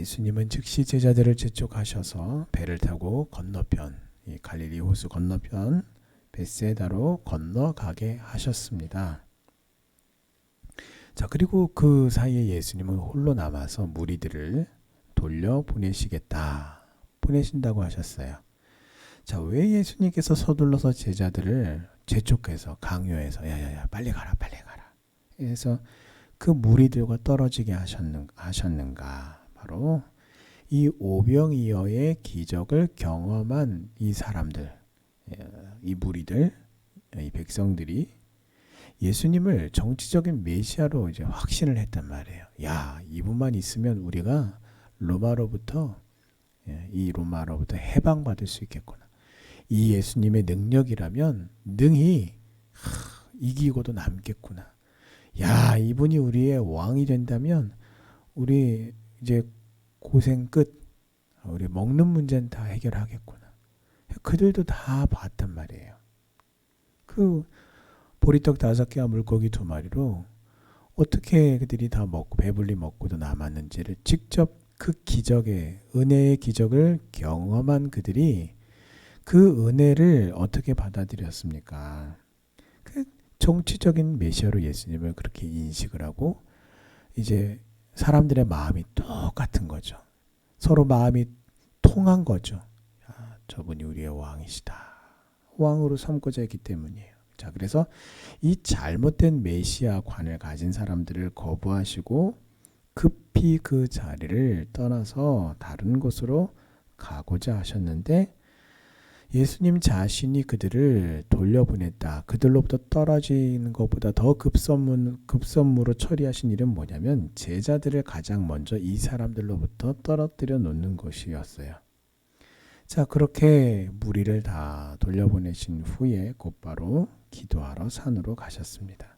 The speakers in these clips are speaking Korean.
예수님은 즉시 제자들을 재촉하셔서 배를 타고 건너편, 이 갈릴리 호수 건너편 벳세다로 건너가게 하셨습니다. 자, 그리고 그 사이에 예수님은 홀로 남아서 무리들을 돌려 보내신다고 하셨어요. 자, 왜 예수님께서 서둘러서 제자들을 재촉해서 강요해서 야야야 빨리 가라 그래서 그 무리들과 떨어지게 하셨는가? 바로 이 오병이어의 기적을 경험한 이 사람들, 이 무리들, 이 백성들이 예수님을 정치적인 메시아로 이제 확신을 했단 말이에요. 야, 이분만 있으면 우리가 로마로부터 해방받을 수 있겠구나. 이 예수님의 능력이라면 능히 이기고도 남겠구나. 야, 이분이 우리의 왕이 된다면 우리 이제 고생 끝. 우리 먹는 문제는 다 해결하겠구나. 그들도 다 봤단 말이에요. 그 보리떡 5개와 물고기 2마리로 어떻게 그들이 다 먹고 배불리 먹고도 남았는지를 직접 그 기적의 은혜의 기적을 경험한 그들이 그 은혜를 어떻게 받아들였습니까? 그 정치적인 메시아로 예수님을 그렇게 인식을 하고 이제 사람들의 마음이 똑같은 거죠. 서로 마음이 통한 거죠. 아, 저분이 우리의 왕이시다. 왕으로 삼고자 했기 때문이에요. 자, 그래서 이 잘못된 메시아관을 가진 사람들을 거부하시고 급히 그 자리를 떠나서 다른 곳으로 가고자 하셨는데 예수님 자신이 그들을 돌려보냈다. 그들로부터 떨어지는 것보다 더 급선무로 처리하신 일은 뭐냐면 제자들을 가장 먼저 이 사람들로부터 떨어뜨려 놓는 것이었어요. 자, 그렇게 무리를 다 돌려보내신 후에 곧바로 기도하러 산으로 가셨습니다.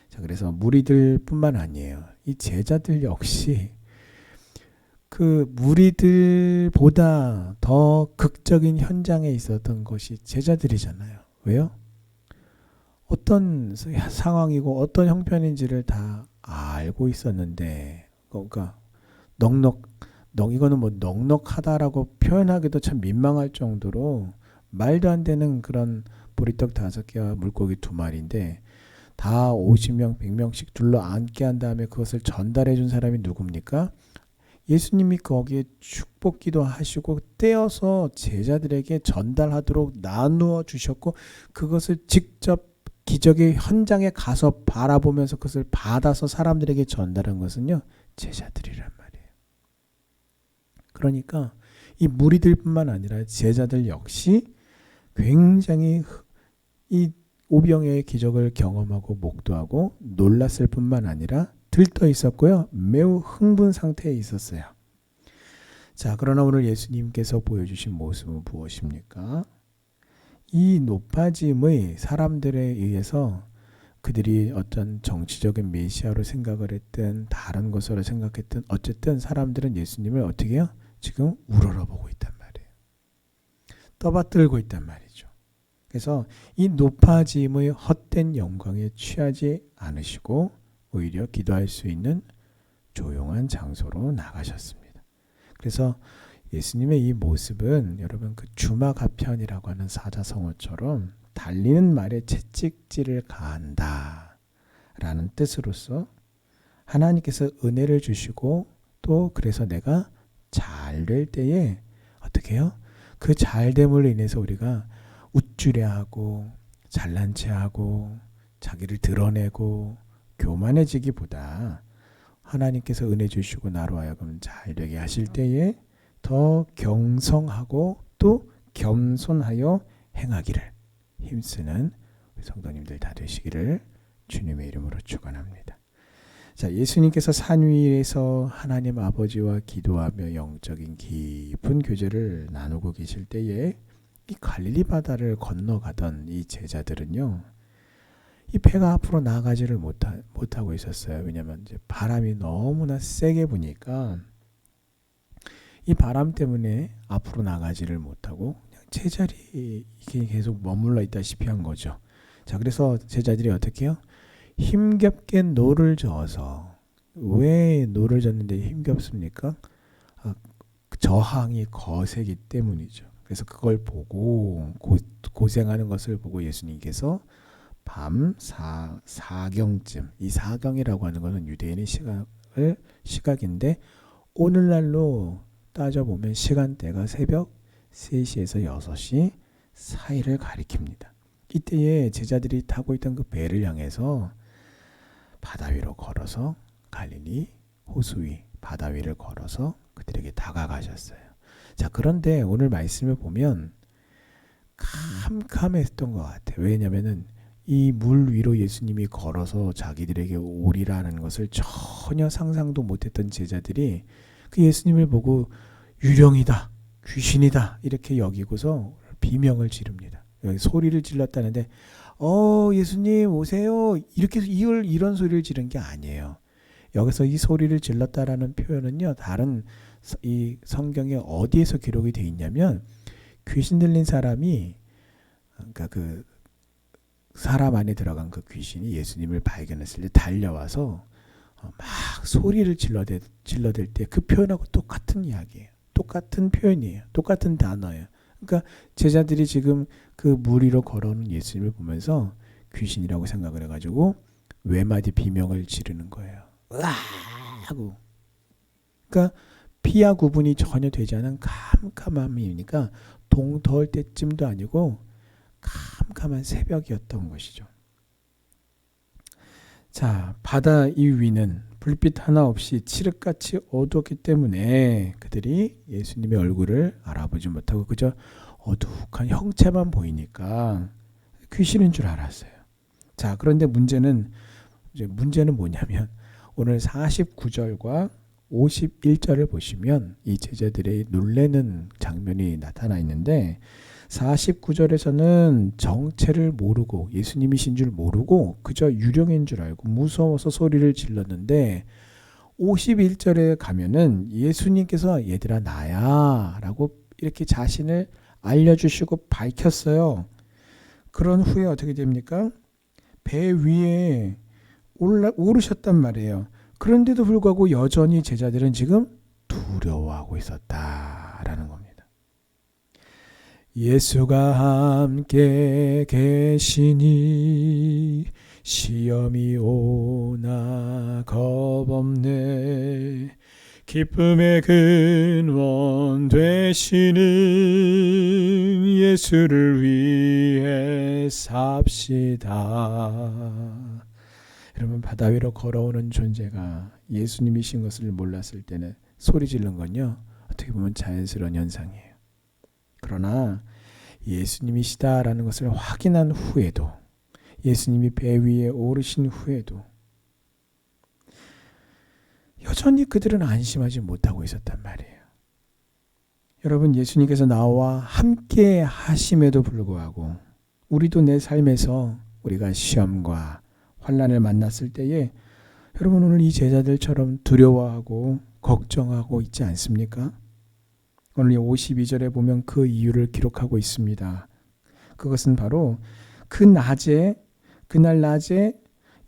자, 그래서 무리들뿐만 아니에요. 이 제자들 역시 그 무리들보다 더 극적인 현장에 있었던 것이 제자들이잖아요. 왜요? 어떤 상황이고 어떤 형편인지를 다 알고 있었는데, 그러니까 이거는 뭐 넉넉하다라고 표현하기도 참 민망할 정도로 말도 안 되는 그런 보리떡 5개와 물고기 2마리인데 다 50명, 100명씩 둘러 앉게 한 다음에 그것을 전달해 준 사람이 누굽니까? 예수님이 거기에 축복기도 하시고 떼어서 제자들에게 전달하도록 나누어 주셨고 그것을 직접 기적의 현장에 가서 바라보면서 그것을 받아서 사람들에게 전달한 것은요, 제자들이란 말이에요. 그러니까 이 무리들뿐만 아니라 제자들 역시 굉장히 이 오병이어의 기적을 경험하고 목도하고 놀랐을 뿐만 아니라 들떠 있었고요. 매우 흥분 상태에 있었어요. 자, 그러나 오늘 예수님께서 보여주신 모습은 무엇입니까? 이 높아짐의 사람들에 의해서 그들이 어떤 정치적인 메시아로 생각을 했든 다른 것으로 생각했든 어쨌든 사람들은 예수님을 어떻게 해요? 지금 우러러보고 있단 말이에요. 떠받들고 있단 말이죠. 그래서 이 높아짐의 헛된 영광에 취하지 않으시고 오히려 기도할 수 있는 조용한 장소로 나가셨습니다. 그래서 예수님의 이 모습은 여러분 그 주마가편이라고 하는 사자성어처럼 달리는 말에 채찍질을 가한다 라는 뜻으로서 하나님께서 은혜를 주시고 또 그래서 내가 잘 될 때에 어떻게 해요? 그 잘됨으로 인해서 우리가 우쭐해하고 잘난 체하고 자기를 드러내고 교만해지기보다 하나님께서 은혜 주시고 나로 하여금 잘되게 하실 때에 더 경성하고 또 겸손하여 행하기를 힘쓰는 우리 성도님들 다 되시기를 주님의 이름으로 축원합니다. 자, 예수님께서 산 위에서 하나님 아버지와 기도하며 영적인 깊은 교제를 나누고 계실 때에 이 갈릴리 바다를 건너가던 이 제자들은요, 이 배가 앞으로 나가지를 못하고 있었어요. 왜냐하면 이제 바람이 너무나 세게 부니까 이 바람 때문에 앞으로 나가지를 못하고 그냥 제자리에 계속 머물러 있다시피 한 거죠. 자, 그래서 제자들이 어떻게 해요? 힘겹게 노를 저어서, 왜 노를 젓는데 힘겹습니까? 어, 저항이 거세기 때문이죠. 그래서 그걸 보고 고생하는 것을 보고 예수님께서 밤 4경쯤, 이 4경이라고 하는 것은 유대인의 시각인데 오늘날로 따져보면 시간대가 새벽 3시에서 6시 사이를 가리킵니다. 이때에 제자들이 타고 있던 그 배를 향해서 바다 위로 걸어서 갈릴리 호수 위 바다 위를 걸어서 그들에게 다가가셨어요. 자, 그런데 오늘 말씀을 보면 캄캄했던 것 같아요. 왜냐면은 이 물 위로 예수님이 걸어서 자기들에게 오리라는 것을 전혀 상상도 못했던 제자들이 그 예수님을 보고 유령이다, 귀신이다 이렇게 여기고서 비명을 지릅니다. 여기 소리를 질렀다는데 예수님 오세요 이렇게 이런 소리를 지른 게 아니에요. 여기서 이 소리를 질렀다라는 표현은요, 다른 이 성경에 어디에서 기록이 돼 있냐면 귀신 들린 사람이, 그러니까 그 사람 안에 들어간 그 귀신이 예수님을 발견했을 때 달려와서 막 소리를 질러댈 때 그 표현하고 똑같은 이야기예요. 똑같은 표현이에요. 똑같은 단어예요. 그러니까 제자들이 지금 그 물 위로 걸어오는 예수님을 보면서 귀신이라고 생각을 해가지고 외마디 비명을 지르는 거예요. 으아! 하고. 그러니까 피와 구분이 전혀 되지 않은 캄캄함이니까 동더울 때쯤도 아니고 캄캄한 새벽이었던 것이죠. 자, 바다 이 위는 불빛 하나 없이 칠흑같이 어두웠기 때문에 그들이 예수님의 얼굴을 알아보지 못하고 그저 어둑한 형체만 보이니까 귀신인 줄 알았어요. 자, 그런데 문제는 뭐냐면 오늘 49절과 51절을 보시면 이 제자들의 놀라는 장면이 나타나 있는데 49절에서는 정체를 모르고 예수님이신 줄 모르고 그저 유령인 줄 알고 무서워서 소리를 질렀는데 51절에 가면은 예수님께서 얘들아 나야 라고 이렇게 자신을 알려주시고 밝혔어요. 그런 후에 어떻게 됩니까? 배 위에 오르셨단 말이에요. 그런데도 불구하고 여전히 제자들은 지금 두려워하고 있었다라는 겁니다. 예수가 함께 계시니 시험이 오나 겁없네. 기쁨의 근원 되시는 예수를 위해 삽시다. 여러분, 바다 위로 걸어오는 존재가 예수님이신 것을 몰랐을 때는 소리 지른 건요, 어떻게 보면 자연스러운 현상이에요. 그러나 예수님이시다라는 것을 확인한 후에도, 예수님이 배 위에 오르신 후에도 여전히 그들은 안심하지 못하고 있었단 말이에요. 여러분, 예수님께서 나와 함께 하심에도 불구하고 우리도 내 삶에서 우리가 시험과 환난을 만났을 때에 여러분 오늘 이 제자들처럼 두려워하고 걱정하고 있지 않습니까? 오늘 52절에 보면 그 이유를 기록하고 있습니다. 그것은 바로 그날 낮에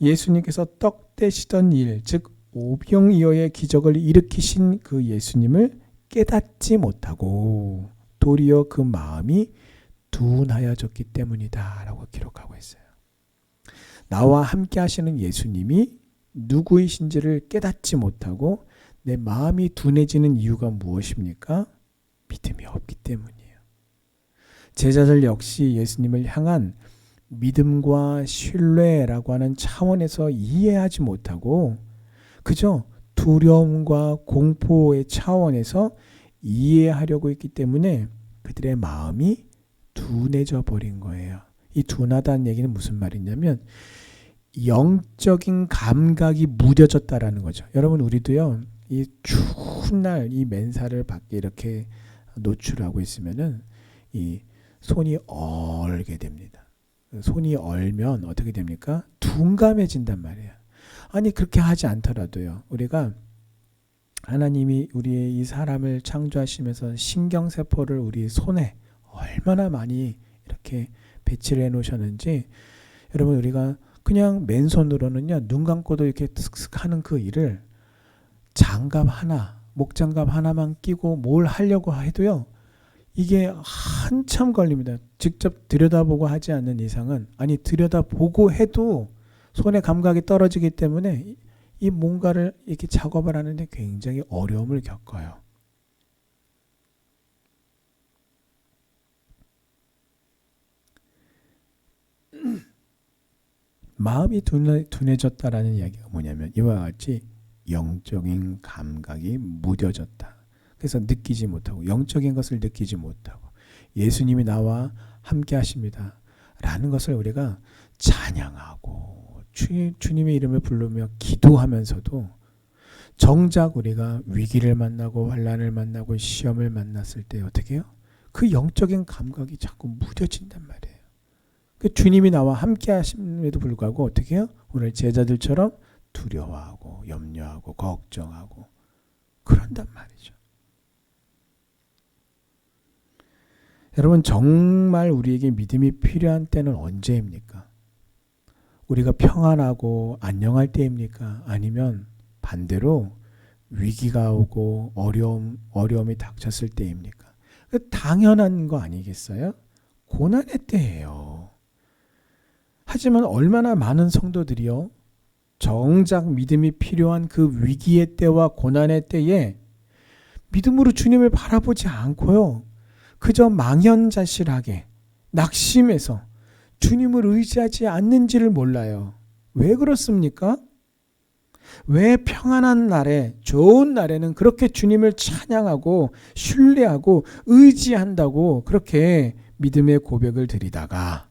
예수님께서 떡 떼시던 일, 즉 오병이어의 기적을 일으키신 그 예수님을 깨닫지 못하고 도리어 그 마음이 둔하여졌기 때문이다 라고 기록하고 있어요. 나와 함께 하시는 예수님이 누구이신지를 깨닫지 못하고 내 마음이 둔해지는 이유가 무엇입니까? 믿음이 없기 때문이에요. 제자들 역시 예수님을 향한 믿음과 신뢰라고 하는 차원에서 이해하지 못하고 그저 두려움과 공포의 차원에서 이해하려고 했기 때문에 그들의 마음이 둔해져 버린 거예요. 이 둔하다는 얘기는 무슨 말이냐면 영적인 감각이 무뎌졌다라는 거죠. 여러분, 우리도요, 이 추운 날 이 맨살을 밖에 이렇게 노출하고 있으면은 이 손이 얼게 됩니다. 손이 얼면 어떻게 됩니까? 둔감해진단 말이에요. 아니, 그렇게 하지 않더라도요, 우리가 하나님이 우리의 이 사람을 창조하시면서 신경세포를 우리 손에 얼마나 많이 이렇게 배치를 해 놓으셨는지, 여러분, 우리가 그냥 맨손으로는요, 눈 감고도 이렇게 슥슥 하는 그 일을 장갑 하나 목장갑 하나만 끼고 뭘 하려고 해도요. 이게 한참 걸립니다. 직접 들여다보고 하지 않는 이상은, 아니 들여다보고 해도 손의 감각이 떨어지기 때문에 이 뭔가를 이렇게 작업을 하는데 굉장히 어려움을 겪어요. 마음이 둔해졌다라는 이야기가 뭐냐면 이와 같이 영적인 감각이 무뎌졌다. 그래서 느끼지 못하고, 영적인 것을 느끼지 못하고, 예수님이 나와 함께 하십니다 라는 것을 우리가 찬양하고 주님의 이름을 부르며 기도하면서도 정작 우리가 위기를 만나고 환난을 만나고 시험을 만났을 때 어떻게 해요? 그 영적인 감각이 자꾸 무뎌진단 말이에요. 그 주님이 나와 함께 하심에도 불구하고 어떻게 해요? 오늘 제자들처럼 두려워하고 염려하고 걱정하고 그런단 말이죠. 여러분, 정말 우리에게 믿음이 필요한 때는 언제입니까? 우리가 평안하고 안녕할 때입니까? 아니면 반대로 위기가 오고 어려움이 닥쳤을 때입니까? 당연한 거 아니겠어요? 고난의 때예요. 하지만 얼마나 많은 성도들이요, 정작 믿음이 필요한 그 위기의 때와 고난의 때에 믿음으로 주님을 바라보지 않고요, 그저 망연자실하게 낙심해서 주님을 의지하지 않는지를 몰라요. 왜 그렇습니까? 왜 평안한 날에, 좋은 날에는 그렇게 주님을 찬양하고 신뢰하고 의지한다고 그렇게 믿음의 고백을 드리다가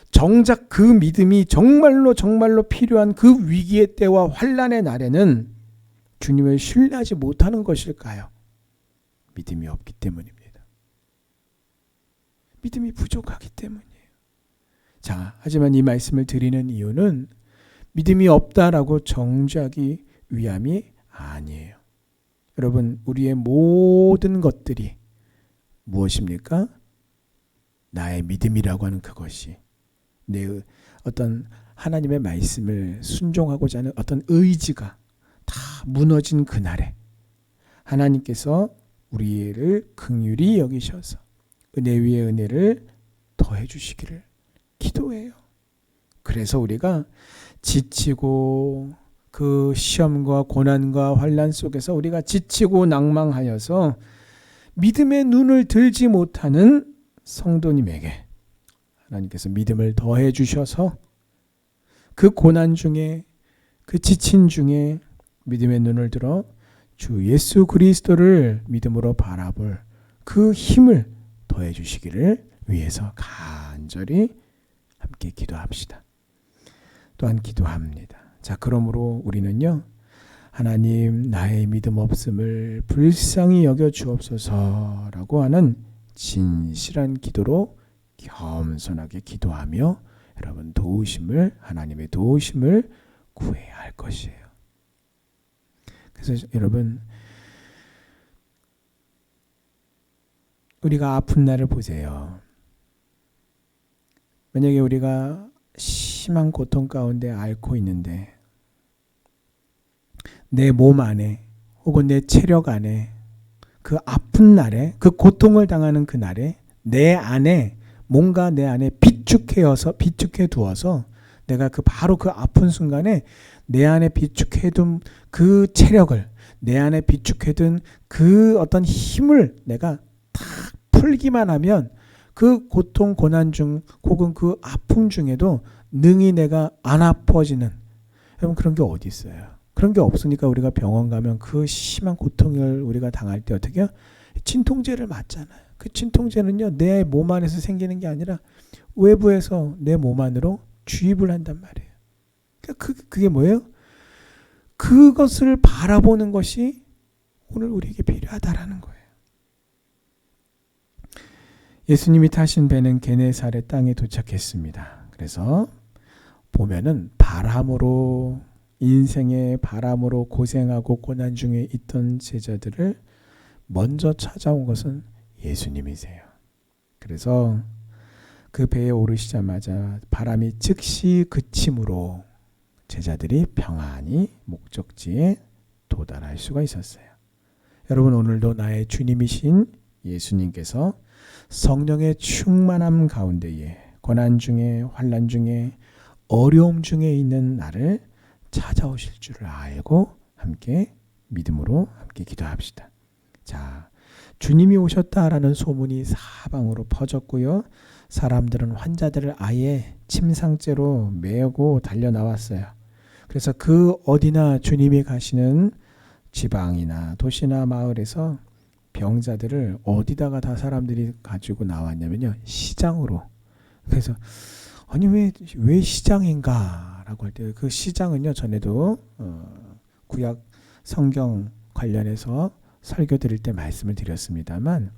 정작 그 믿음이 정말로 필요한 그 위기의 때와 환난의 날에는 주님을 신뢰하지 못하는 것일까요? 믿음이 없기 때문입니다. 믿음이 부족하기 때문이에요. 자, 하지만 이 말씀을 드리는 이유는 믿음이 없다라고 정죄하기 위함이 아니에요. 여러분, 우리의 모든 것들이 무엇입니까? 나의 믿음이라고 하는 그것이 내 어떤 하나님의 말씀을 순종하고자 하는 어떤 의지가 다 무너진 그날에 하나님께서 우리를 긍휼히 여기셔서 은혜 위에 은혜를 더해 주시기를 기도해요. 그래서 우리가 지치고 그 시험과 고난과 환난 속에서 우리가 지치고 낭망하여서 믿음의 눈을 들지 못하는 성도님에게 하나님께서 믿음을 더해 주셔서 그 고난 중에, 그 지친 중에 믿음의 눈을 들어 주 예수 그리스도를 믿음으로 바라볼 그 힘을 더해 주시기를 위해서 간절히 함께 기도합시다. 또한 기도합니다. 자, 그러므로 우리는요, 하나님, 나의 믿음 없음을 불쌍히 여겨 주옵소서라고 하는 진실한 기도로 겸손하게 기도하며 여러분 하나님의 도우심을 구해야 할 것이에요. 그래서 여러분, 우리가 아픈 날을 보세요. 만약에 우리가 심한 고통 가운데 앓고 있는데 내 몸 안에 혹은 내 체력 안에 그 아픈 날에, 그 고통을 당하는 그 날에 내 안에 뭔가 내 안에 비축해 두어서 내가 바로 그 아픈 순간에 내 안에 비축해둔 그 체력을, 내 안에 비축해둔 그 어떤 힘을 내가 딱 풀기만 하면 그 고통, 고난 중 혹은 그 아픔 중에도 능히 내가 안 아파지는, 여러분 그런 게 어디 있어요? 그런 게 없으니까 우리가 병원 가면 그 심한 고통을 우리가 당할 때 어떻게 해요? 진통제를 맞잖아요. 그 진통제는요, 내 몸 안에서 생기는 게 아니라 외부에서 내 몸 안으로 주입을 한단 말이에요. 그러니까 그게 뭐예요? 그것을 바라보는 것이 오늘 우리에게 필요하다라는 거예요. 예수님이 타신 배는 게네사렛 땅에 도착했습니다. 그래서 보면은 인생의 바람으로 고생하고 고난 중에 있던 제자들을 먼저 찾아온 것은 예수님이세요. 그래서 그 배에 오르시자마자 바람이 즉시 그침으로 제자들이 평안히 목적지에 도달할 수가 있었어요. 여러분, 오늘도 나의 주님이신 예수님께서 성령의 충만함 가운데에 고난 중에 환난 중에 어려움 중에 있는 나를 찾아오실 줄을 알고 함께 믿음으로 함께 기도합시다. 자, 주님이 오셨다라는 소문이 사방으로 퍼졌고요. 사람들은 환자들을 아예 침상째로 메고 달려 나왔어요. 그래서 그 어디나 주님이 가시는 지방이나 도시나 마을에서 병자들을 어디다가 다 사람들이 가지고 나왔냐면요, 시장으로. 그래서 아니 왜 시장인가라고 할 때 그 시장은요, 전에도 구약 성경 관련해서 설교 드릴 때 말씀을 드렸습니다만,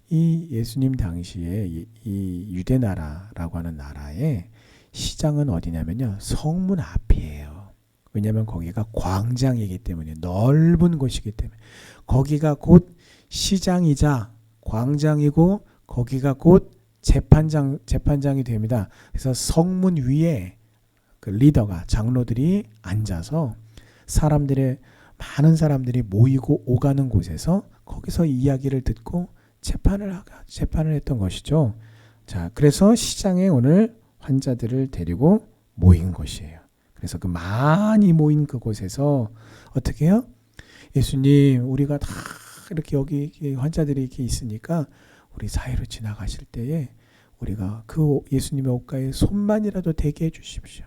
이 예수님 당시에 이 유대 나라라고 하는 나라의 시장은 어디냐면요, 성문 앞이에요. 왜냐하면 거기가 광장이기 때문에, 넓은 곳이기 때문에, 거기가 곧 시장이자 광장이고 거기가 곧 재판장이 됩니다. 그래서 성문 위에 그 리더가, 장로들이 앉아서 많은 사람들이 모이고 오가는 곳에서 거기서 이야기를 듣고 재판을 했던 것이죠. 자, 그래서 시장에 오늘 환자들을 데리고 모인 곳이에요. 그래서 그 많이 모인 그곳에서 어떻게 해요? 예수님, 우리가 다 이렇게 여기 환자들이 이렇게 있으니까 우리 사이로 지나가실 때에 우리가 그 예수님의 옷가에 손만이라도 대게 해주십시오.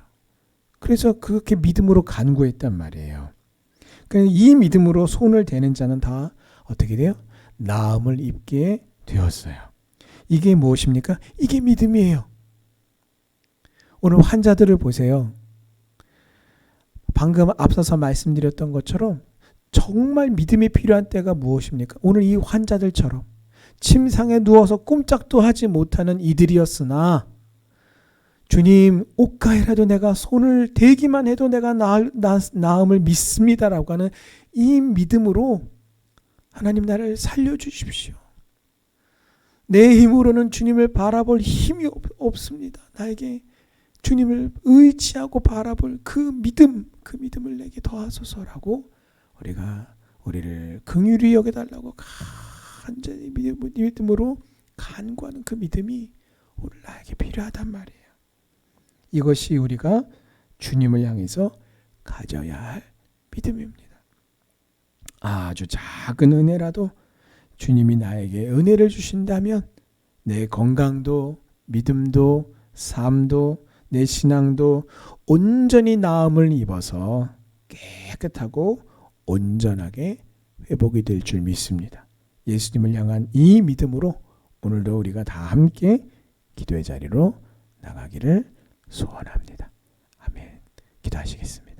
그래서 그렇게 믿음으로 간구했단 말이에요. 그러니까 이 믿음으로 손을 대는 자는 다 어떻게 돼요? 나음을 입게 되었어요. 이게 무엇입니까? 이게 믿음이에요. 오늘 환자들을 보세요. 방금 앞서서 말씀드렸던 것처럼 정말 믿음이 필요한 때가 무엇입니까? 오늘 이 환자들처럼 침상에 누워서 꼼짝도 하지 못하는 이들이었으나, 주님, 옷가에라도 내가 손을 대기만 해도 내가 나음을 믿습니다라고 하는 이 믿음으로 하나님, 나를 살려주십시오. 내 힘으로는 주님을 바라볼 힘이 없습니다. 나에게 주님을 의지하고 바라볼 그 믿음을 내게 더하소서라고 우리를 긍휼히 여겨달라고 간절히 믿음으로 간구하는 그 믿음이 오늘 나에게 필요하단 말이에요. 이것이 우리가 주님을 향해서 가져야 할 믿음입니다. 아주 작은 은혜라도 주님이 나에게 은혜를 주신다면 내 건강도, 믿음도, 삶도, 내 신앙도 온전히 나음을 입어서 깨끗하고 온전하게 회복이 될 줄 믿습니다. 예수님을 향한 이 믿음으로 오늘도 우리가 다 함께 기도의 자리로 나가기를 소원합니다. 아멘. 기도하시겠습니다.